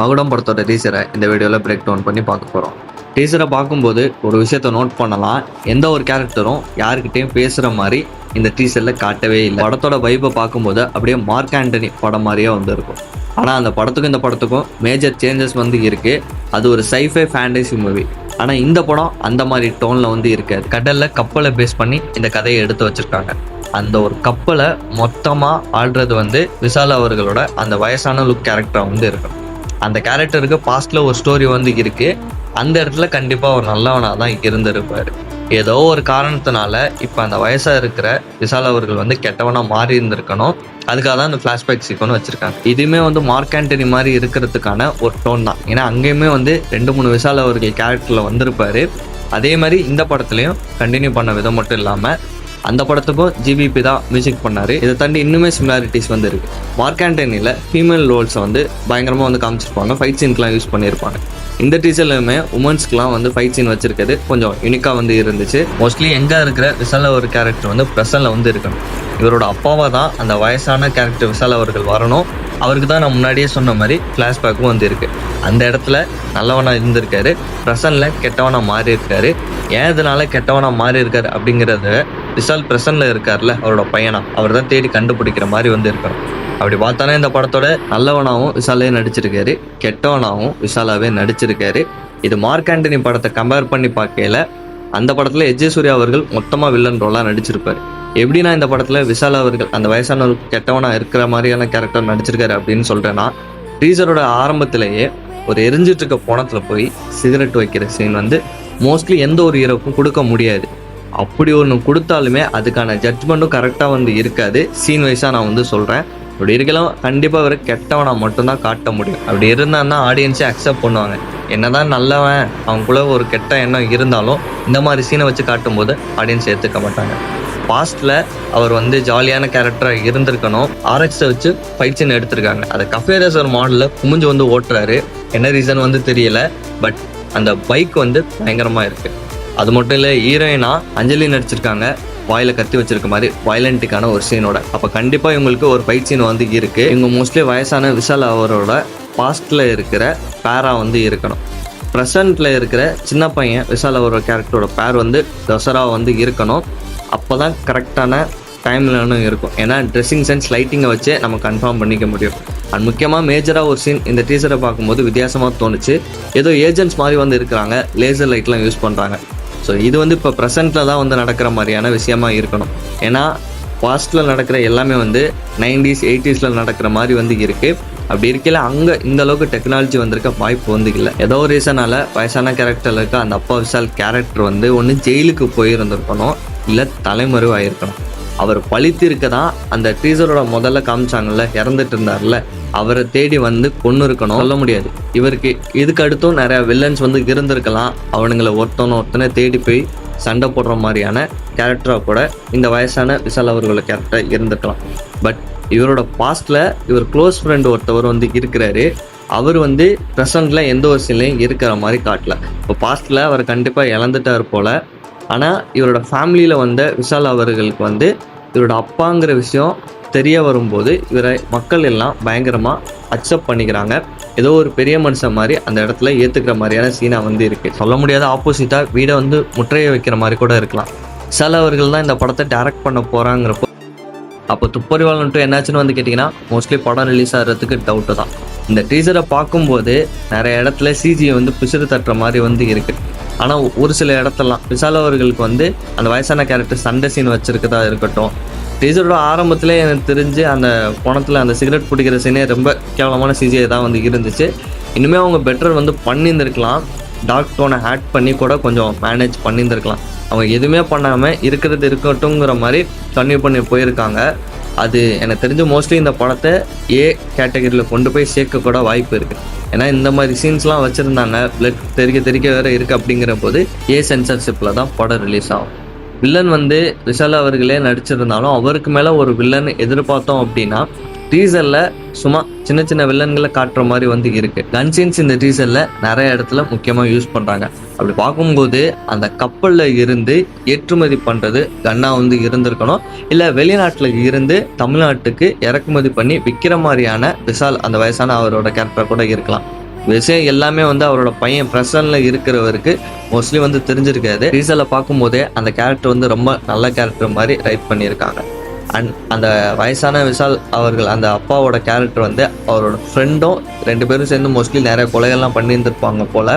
மகுடம் படத்தோட டீசரை இந்த வீடியோவில் பிரேக் டவுன் பண்ணி பார்க்க போகிறோம். டீசரை பார்க்கும்போது ஒரு விஷயத்த நோட் பண்ணலாம், எந்த ஒரு கேரக்டரும் யாருக்கிட்டையும் பேசுகிற மாதிரி இந்த டீசரில் காட்டவே இல்லை. படத்தோட வைப்பை பார்க்கும்போது அப்படியே மார்க் ஆண்டனி படம் மாதிரியே வந்து இருக்கும். ஆனால் அந்த படத்துக்கும் இந்த படத்துக்கும் மேஜர் சேஞ்சஸ் வந்து இருக்குது. அது ஒரு சைஃபை ஃபேண்டசி மூவி. ஆனால் இந்த படம் அந்த மாதிரி டோனில் வந்து இருக்காது. கடலில் கப்பலை பேஸ் பண்ணி இந்த கதையை எடுத்து வச்சுருக்காங்க. அந்த ஒரு கப்பலை மொத்தமாக ஆள்றது வந்து விஷால் அவர்களோட அந்த வயசான லுக் கேரக்டராக வந்து இருக்கும். அந்த கேரக்டருக்கு பாஸ்டில் ஒரு ஸ்டோரி வந்து இருக்குது. அந்த இடத்துல கண்டிப்பாக ஒரு நல்லவனாக தான் இருந்திருப்பார். ஏதோ ஒரு காரணத்தினால இப்போ அந்த வயசாக இருக்கிற விஷால் அவர்கள் வந்து கெட்டவனாக மாறி இருந்திருக்கணும். அதுக்காக தான் அந்த ஃப்ளாஷ்பேக் சீக்வன்ஸ் வச்சுருக்காங்க. இதுவுமே வந்து மார்க் ஆண்டனி மாதிரி இருக்கிறதுக்கான ஒரு டோன் தான். ஏன்னா அங்கேயுமே வந்து 2-3 விஷால் அவர்கள் கேரக்டரில் வந்திருப்பார். அதே மாதிரி இந்த படத்துலையும் கண்டினியூ பண்ண விதம் மட்டும் இல்லாமல் அந்த படத்துக்கும் ஜிபிபி தான் மியூசிக் பண்ணார். இதை தாண்டி இன்னுமே சிமிலாரிட்டிஸ் வந்து இருக்குது. மார்க் ஆண்டனியில் ஃபீமேல் ரோல்ஸை வந்து பயங்கரமாக வந்து காமிச்சிருப்பாங்க. ஃபைட் சீன்ஸ்லாம் யூஸ் பண்ணியிருப்பாங்க. இந்த டீசர்லையுமே உமன்ஸ்க்குலாம் வந்து ஃபைட் சீன் வச்சிருக்கிறது கொஞ்சம் யூனிக்காக வந்து இருந்துச்சு. மோஸ்ட்லி எங்கே இருக்கிற விஷால் ஒரு கேரக்டர் வந்து ப்ரெசனில் வந்து இருக்கணும். இவரோட அப்பாவாக தான் அந்த வயசான கேரக்டர் விஷால் அவர்கள் வரணும். அவருக்கு தான் நான் முன்னாடியே சொன்ன மாதிரி ஃப்ளாஷ்பேக்கும் வந்து இருக்குது. அந்த இடத்துல நல்லவனாக இருந்திருக்காரு, ப்ரெசனில் கெட்டவனாக மாறி இருக்காரு. ஏன் இதனால கெட்டவனாக மாறி இருக்காரு அப்படிங்கிறத விஷால் ப்ரெசனில் இருக்கார்ல அவரோட பையனா, அவர் தான் தேடி கண்டுபிடிக்கிற மாதிரி வந்து இருக்கணும். அப்படி பார்த்தானே இந்த படத்தோட நல்லவனாகவும் விஷாலே நடிச்சிருக்காரு, கெட்டவனாகவும் விஷாலாவே நடிச்சிருக்காரு. இது மார்க் ஆண்டனி படத்தை கம்பேர் பண்ணி பார்க்கல அந்த படத்தில் எஜே சூர்யா அவர்கள் மொத்தமாக வில்லன் ரோலாக நடிச்சிருப்பாரு. எப்படின்னா இந்த படத்தில் விஷால் அவர்கள் அந்த வயசான கெட்டவனாக இருக்கிற மாதிரியான கேரக்டர் நடிச்சிருக்காரு அப்படின்னு சொல்கிறேன்னா, டீசரோட ஆரம்பத்திலேயே ஒரு எரிஞ்சிட்டு இருக்க போனத்தில் போய் சிகரெட் வைக்கிற சீன் வந்து மோஸ்ட்லி எந்த ஒரு ஹீரோக்கும் கொடுக்க முடியாது. அப்படி ஒன்று கொடுத்தாலுமே அதுக்கான ஜட்ஜ்மெண்ட்டும் கரெக்டாக வந்து இருக்காது. சீன் வைஸாக நான் வந்து சொல்கிறேன். அப்படி இருக்கலாம் கண்டிப்பாக அவர் கெட்டவனா மட்டும்தான் காட்ட முடியும். அப்படி இருந்தான்னா ஆடியன்ஸே அக்செப்ட் பண்ணுவாங்க. என்னதான் நல்லவன் அவங்களுக்குள்ள ஒரு கெட்ட எண்ணம் இருந்தாலும் இந்த மாதிரி சீனை வச்சு காட்டும்போது ஆடியன்ஸ் ஏற்றுக்க மாட்டாங்க. பாஸ்டில் அவர் வந்து ஜாலியான கேரக்டராக இருந்திருக்கணும். ஆர்எக்ஸை வச்சு ஃபைட் சீன் எடுத்திருக்காங்க. அதை கஃபே ரேசர் மாடலில் குமிஞ்சு வந்து ஓட்டுறாரு. என்ன ரீசன் வந்து தெரியல. பட் அந்த பைக் வந்து பயங்கரமாக இருக்குது. அது மட்டும் இல்லை, ஹீரோயினா அஞ்சலி நடிச்சிருக்காங்க. வாயில் கத்தி வச்சிருக்க மாதிரி வயலண்ட்டுக்கான ஒரு சீனோட. அப்போ கண்டிப்பாக இவங்களுக்கு ஒரு ஃபைட் சீன் வந்து இருக்குது. இவங்க மோஸ்ட்லி வயசான விஷால் அவரோட பாஸ்டில் இருக்கிற பேரா வந்து இருக்கணும். ப்ரெசண்ட்டில் இருக்கிற சின்ன பையன் விஷால் அவரோட கேரக்டரோட பேர் வந்து தசரா வந்து இருக்கணும். அப்போ தான் கரெக்டான டைம்லன்னு இருக்கும். ஏன்னா ட்ரெஸ்ஸிங் சென்ஸ் லைட்டிங்கை வச்சு நம்ம கன்ஃபார்ம் பண்ணிக்க முடியும். அண்ட் முக்கியமாக மேஜராக ஒரு சீன் இந்த டீசரை பார்க்கும்போது வித்தியாசமாக தோணுச்சு. ஏதோ ஏஜென்ட்ஸ் மாதிரி வந்து இருக்கிறாங்க, லேசர் லைட்லாம் யூஸ் பண்ணுறாங்க. ஸோ இது வந்து இப்போ ப்ரெசென்ட்டில் தான் வந்து நடக்கிற மாதிரியான விஷயமா இருக்கணும். ஏன்னா பாஸ்ட்டில் நடக்கிற எல்லாமே வந்து 90s 80s நடக்கிற மாதிரி வந்து இருக்குது. அப்படி இருக்கல அங்கே இந்த அளவுக்கு டெக்னாலஜி வந்திருக்க வாய்ப்பு வந்து இல்லை. ஏதோ ஒரு ரீசனால் வயசான கேரக்டரில் இருக்க அந்த அப்பா விஷால் கேரக்டர் வந்து ஒன்று ஜெயிலுக்கு போயிருந்திருக்கணும், இல்லை தலைமறைவாயிருக்கணும். அவர் பழித்து இருக்க தான் அந்த டீசரோட முதல்ல காமிச்சாங்கல்ல, இறந்துட்டு இருந்தார்ல, அவரை தேடி வந்து கொன்று இருக்கணும். சொல்ல முடியாது. இவருக்கு இதுக்கு அடுத்தும் நிறையா வில்லன்ஸ் வந்து இருந்திருக்கலாம். அவனுங்களை ஒருத்தனை தேடி போய் சண்டை போடுற மாதிரியான கேரக்டராக கூட இந்த வயசான விஷால் அவர்களோட கேரக்டர் இருந்திருக்கலாம். பட் இவரோட பாஸ்டில் இவர் க்ளோஸ் ஃப்ரெண்ட் ஒருத்தவர் வந்து இருக்கிறாரு. அவர் வந்து ப்ரெசண்ட்டில் எந்த ஒரு சீன்லையும் இருக்கிற மாதிரி காட்டல. இப்போ பாஸ்டில் அவர் கண்டிப்பாக இழந்துட்டார் போல். ஆனால் இவரோட ஃபேமிலியில் வந்த விஷால் அவர்களுக்கு வந்து இவரோட அப்பாங்கிற விஷயம் தெரிய வரும்போது இவரை மக்கள் எல்லாம் பயங்கரமாக அக்செப்ட் பண்ணிக்கிறாங்க. ஏதோ ஒரு பெரிய மனுஷன் மாதிரி அந்த இடத்துல ஏற்றுக்கிற மாதிரியான சீனாக வந்து இருக்குது. சொல்ல முடியாத ஆப்போசிட்டாக வீடை வந்து முற்றைய வைக்கிற மாதிரி கூட இருக்கலாம். விஷால் அவர்கள் தான் இந்த படத்தை டைரக்ட் பண்ண போகிறாங்கிறப்போ அப்போ துப்பறிவாளன்ட்டு என்னாச்சுன்னு வந்து கேட்டிங்கன்னா மோஸ்ட்லி படம் ரிலீஸ் ஆகிறதுக்கு டவுட்டு தான். இந்த டீசரை பார்க்கும்போது நிறைய இடத்துல சிஜியை வந்து பிசுறு தட்டுற மாதிரி வந்து இருக்குது. ஆனால் ஒரு சில இடத்துலலாம் விஷால் அவர்களுக்கு வந்து அந்த வயசான கேரக்டர் சண்டை சீன் வச்சுருக்கதா இருக்கட்டும். டீசரோட ஆரம்பத்திலே எனக்கு தெரிஞ்சு அந்த பணத்தில் அந்த சிகரெட் பிடிக்கிற சீனே ரொம்ப கேவலமான சிஜிஐ தான் வந்து இருந்துச்சு. இனிமேல் அவங்க பெட்டர் வந்து பண்ணியிருந்துருக்கலாம். டார்க் டோனை ஆட் பண்ணி கூட கொஞ்சம் மேனேஜ் பண்ணியிருந்துருக்கலாம். அவங்க எதுவுமே பண்ணாமல் இருக்கிறது இருக்கட்டும்ங்கிற மாதிரி கன்வியூ பண்ணி போயிருக்காங்க. அது எனக்கு தெரிஞ்சு மோஸ்ட்லி இந்த படத்தை ஏ கேட்டகரியில் கொண்டு போய் சேர்க்க கூட வாய்ப்பு இருக்குது. ஏன்னா இந்த மாதிரி சீன்ஸ்லாம் வச்சுருந்தாங்க, பிளட் தெறிக்க வேறு இருக்குது. அப்படிங்கிற போது ஏ சென்சர்ஷிப்பில் தான் படம் ரிலீஸ் ஆகும். வில்லன் வந்து விஷால் அவர்களே நடிச்சிருந்தாலும் அவருக்கு மேலே ஒரு வில்லன் எதிர்பார்த்தோம் அப்படின்னா டீசரில் சும்மா சின்ன சின்ன வில்லன்களை காட்டுற மாதிரி வந்து இருக்குது. கன் சீன்ஸ் இந்த டீசரில் நிறைய இடத்துல முக்கியமாக யூஸ் பண்ணுறாங்க. அப்படி பார்க்கும்போது அந்த கப்பலில் இருந்து ஏற்றுமதி பண்ணுறது கன்னாக வந்து இருந்திருக்கணும். இல்லை வெளிநாட்டில் இருந்து தமிழ்நாட்டுக்கு இறக்குமதி பண்ணி விற்கிற மாதிரியான விஷால் அந்த வயசான அவரோட கேரக்டர் கூட இருக்கலாம். விஷயம் எல்லாமே வந்து அவரோட பையன் பிரசன்ல இருக்கிறவருக்கு மோஸ்ட்லி வந்து தெரிஞ்சிருக்காது. டீசரில் பார்க்கும்போதே அந்த கேரக்டர் வந்து ரொம்ப நல்ல கேரக்டர் மாதிரி ரைட் பண்ணியிருக்காங்க. அண்ட் அந்த வயசான விஷால் அவர்கள் அந்த அப்பாவோட கேரக்டர் வந்து அவரோட ஃப்ரெண்டும் 2 பேரும் சேர்ந்து மோஸ்ட்லி நிறைய கொலைகள்லாம் பண்ணியிருந்திருப்பாங்க போல்.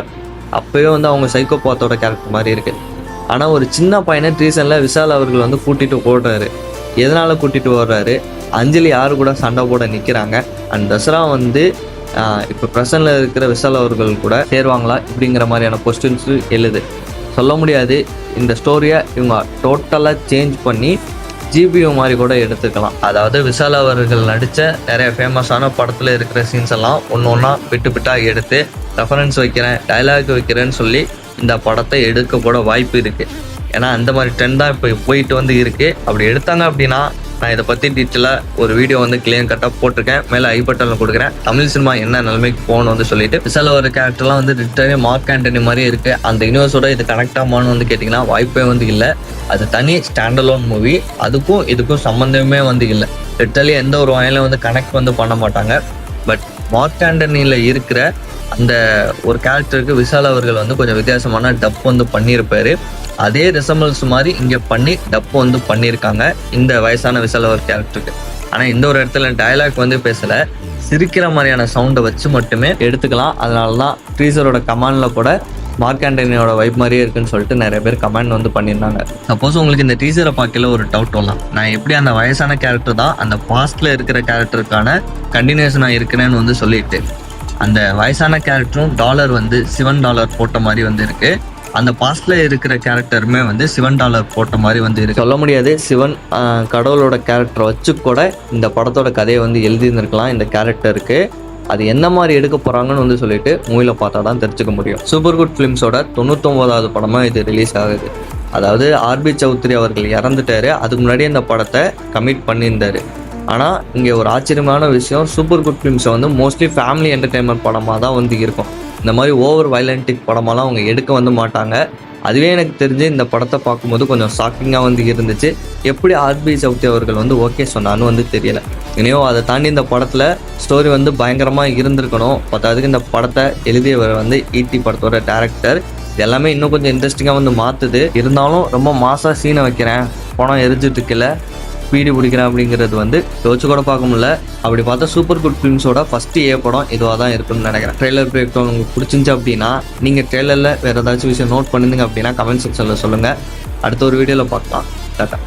அப்போயே வந்து அவங்க சைக்கோபாத்தோட கேரக்டர் மாதிரி இருக்குது. ஆனால் ஒரு சின்ன பையனை ரீசனில் விஷால் அவர்கள் வந்து கூட்டிகிட்டு ஓடுறாரு. எதனால் கூட்டிகிட்டு ஓடுறாரு? அஞ்சலி யாரு கூட சண்டை போட நிற்கிறாங்க. அண்ட் தசரா வந்து இப்போ ப்ரெசன்ட்ல இருக்கிற விஷால் அவர்கள் கூட சேருவாங்களா இப்படிங்கிற மாதிரியான கொஸ்டின்ஸு எழுது. சொல்ல முடியாது. இந்த ஸ்டோரியை இவங்க டோட்டலாக சேஞ்ச் பண்ணி ஜிபிஓ மாதிரி கூட எடுத்துக்கலாம். அதாவது விஷால் அவர்கள் நடித்த நிறைய ஃபேமஸான படத்தில் இருக்கிற சீன்ஸ் எல்லாம் ஒன்று ஒன்றா விட்டு எடுத்து ரெஃபரன்ஸ் வைக்கிறேன், டைலாக் வைக்கிறேன்னு சொல்லி இந்த படத்தை எடுக்க கூட வாய்ப்பு இருக்குது. ஏன்னா அந்த மாதிரி ட்ரெண்ட் தான் இப்போ போயிட்டு வந்து இருக்குது. அப்படி எடுத்தாங்க அப்படின்னா நான் இதை பற்றி டீட்டெயிலாக ஒரு வீடியோ வந்து கிளியர் கட்டாக போட்டிருக்கேன். மேலே ஐ பட்டனில் கொடுக்குறேன். தமிழ் சினிமா என்ன நிலைமைக்கு போகணும்னு வந்து சொல்லிட்டு விஷால் ஒரு கேரக்டர்லாம் வந்து லிட்டரலி மார்க் ஆண்டனி மாதிரியே இருக்குது. அந்த யூனிவர்ஸோட இது கனெக்ட் ஆகுமான்னு வந்து கேட்டிங்கன்னா வாய்ப்பே வந்து இல்லை. அது தனி ஸ்டாண்டலோன் மூவி. அதுக்கும் இதுக்கும் சம்மந்தமே வந்து இல்லை. லிட்டரலி எந்த ஒரு வகையில வந்து கனெக்ட் வந்து பண்ண மாட்டாங்க. பட் மார்க் ஆண்டனியில் இருக்கிற அந்த ஒரு கேரக்டருக்கு விஷால் அவர்கள் வந்து கொஞ்சம் வித்தியாசமான டப் வந்து பண்ணியிருப்பாரு. அதே ரிசம்பிள்ஸ் மாதிரி இங்கே பண்ணி டப் வந்து பண்ணியிருக்காங்க இந்த வயசான விஷால் அவர் கேரக்டருக்கு. ஆனால் இந்த ஒரு இடத்துல டயலாக் வந்து பேசலை, சிரிக்கிற மாதிரியான சவுண்டை வச்சு மட்டுமே எடுத்துக்கலாம். அதனால தான் டீசரோட கமெண்டில் கூட மார்க் ஆண்டனியோட வைப் மாதிரியே இருக்குன்னு சொல்லிட்டு நிறைய பேர் கமெண்ட் வந்து பண்ணியிருந்தாங்க. சப்போஸ் உங்களுக்கு இந்த டீசரை பார்க்கல ஒரு டவுட் வரலாம், நான் எப்படி அந்த வயசான கேரக்டர் தான் அந்த பாஸ்ட்ல இருக்கிற கேரக்டருக்கான கண்டினியூஷனாக இருக்கிறேன்னு வந்து சொல்லிட்டு, அந்த வயசான கேரக்டரும் டாலர் வந்து $7 போட்ட மாதிரி வந்து இருக்கு. அந்த பாஸ்ட்ல இருக்கிற கேரக்டருமே வந்து $7 போட்ட மாதிரி வந்து இருக்கு. சொல்ல முடியாது, சிவன் கடவுளோட கேரக்டரை வச்சு கூட இந்த படத்தோட கதையை வந்து எழுதியிருந்திருக்கலாம் இந்த கேரக்டருக்கு. அது என்ன மாதிரி எடுக்க போகிறாங்கன்னு வந்து சொல்லிட்டு மூவியில் பார்த்தா தான் தெரிஞ்சுக்க முடியும். சூப்பர் குட் ஃபிலிம்ஸோட 99வது படமாக இது ரிலீஸ் ஆகுது. அதாவது ஆர்பி சௌத்ரி அவர்கள் இறந்துட்டாரு. அதுக்கு முன்னாடி இந்த படத்தை கமிட் பண்ணியிருந்தாரு. ஆனால் இங்கே ஒரு ஆச்சரியமான விஷயம், சூப்பர் குட் ஃபிலிம்ஸை வந்து மோஸ்ட்லி ஃபேமிலி என்டர்டெயின்மெண்ட் படமாக தான் வந்து இருக்கும். இந்த மாதிரி ஓவர் வயலண்டிக் படமெல்லாம் அவங்க எடுக்க வந்து மாட்டாங்க. அதுவே எனக்கு தெரிஞ்சு இந்த படத்தை பார்க்கும்போது கொஞ்சம் ஷாக்கிங்காக வந்து இருந்துச்சு. எப்படி ஆர்பி சௌத்ரி அவர்கள் வந்து ஓகே சொன்னான்னு வந்து தெரியலை. இனியும் அதை தாண்டி இந்த படத்தில் ஸ்டோரி வந்து பயங்கரமாக இருந்திருக்கணும். பத்தாவதுக்கு இந்த படத்தை எழுதியவர் வந்து ஈடி படத்தோட டேரக்டர். இது எல்லாமே இன்னும் கொஞ்சம் இன்ட்ரெஸ்டிங்காக வந்து மாற்றுது. இருந்தாலும் ரொம்ப மாசாக சீனை வைக்கிறேன், படம் எரிஞ்சிட்டுக்கில்ல, ஸ்பீடு பிடிக்கிறேன் அப்படிங்கிறது வந்து யோசிச்சு கூட பார்க்க முடியல. அப்படி பார்த்தா சூப்பர் குட் ஃபிலிம்ஸோட ஃபஸ்ட்டு படம் இதுவாக தான் இருக்குன்னு நினைக்கிறேன். ட்ரெய்லர் பிரேக் டவுன் உங்களுக்கு பிடிச்சிருந்துச்சு அப்படின்னா நீங்கள் ட்ரெய்லரில் வேறு ஏதாச்சும் விஷயம் நோட் பண்ணுங்க அப்படின்னா கமெண்ட் செக்ஷனில் சொல்லுங்கள். அடுத்த ஒரு வீடியோவில் பார்க்கலாம். டாட்டா.